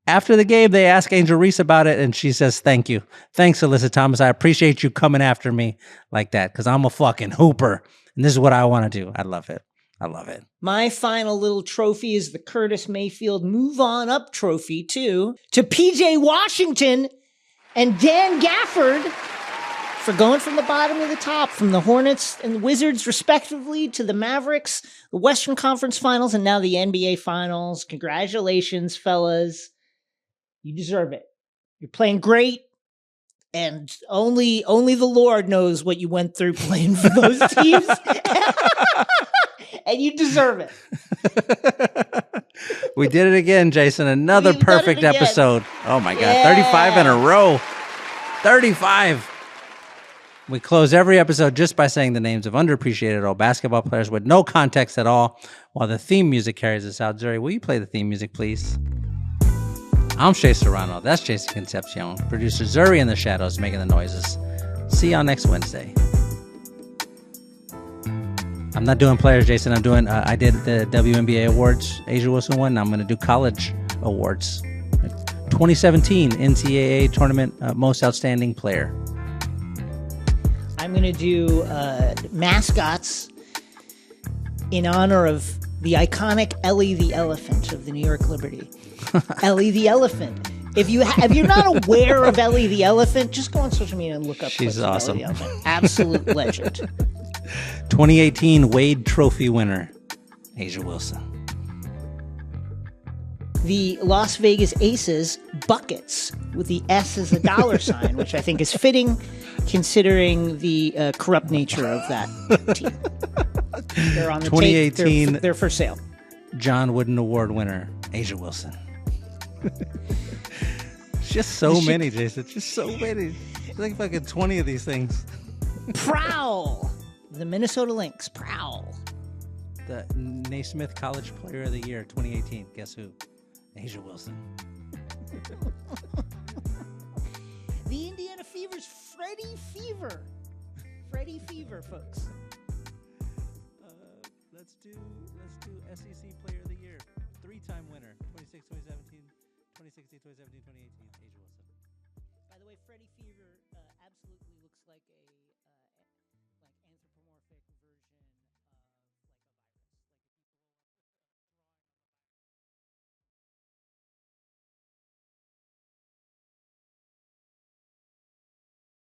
after the game, they ask Angel Reese about it, and she says, thank you. Thanks, Alyssa Thomas. I appreciate you coming after me like that because I'm a fucking hooper, and this is what I want to do. I love it. I love it. My final little trophy is the Curtis Mayfield Move On Up trophy, to PJ Washington and Dan Gafford for going from the bottom to the top, from the Hornets and the Wizards, respectively, to the Mavericks, the Western Conference Finals, and now the NBA Finals. Congratulations, fellas. You deserve it. You're playing great, and only the Lord knows what you went through playing for those teams. And you deserve it. We did it again, Jason. Another perfect episode. Oh, my God. 35 in a row. 35. We close every episode just by saying the names of underappreciated old basketball players with no context at all, while the theme music carries us out. Zuri, will you play the theme music, please? I'm Shea Serrano. That's Jason Concepcion. Producer Zuri in the shadows making the noises. See y'all next Wednesday. I'm not doing players, Jason. I'm doing, I did the WNBA awards, jaWilson won. Now I'm going to do college awards. 2017 NCAA tournament most outstanding player. I'm going to do mascots in honor of the iconic Ellie the Elephant of the New York Liberty. Ellie the Elephant. If you're not aware of Ellie the Elephant, just go on social media and look up. She's awesome. Ellie the Elephant. Absolute legend. 2018 Wade Trophy winner, jaWilson. The Las Vegas Aces buckets with the S as a dollar sign, which I think is fitting considering the corrupt nature of that team. They're on the 2018 tape. They're for sale. John Wooden Award winner, jaWilson. Just so many, Jason. Just so many. There's like fucking 20 of these things. Prowl. The Minnesota Lynx. Prowl. The Naismith College Player of the Year 2018. Guess who? jaWilson. The Indiana Fever's Freddie Fever. Freddie Fever, folks. Let's do SEC Player of the Year. 3-time winner. 2016, 2017, 2016, 2017, 2018. jaWilson. By the way, Freddie Fever absolutely looks like a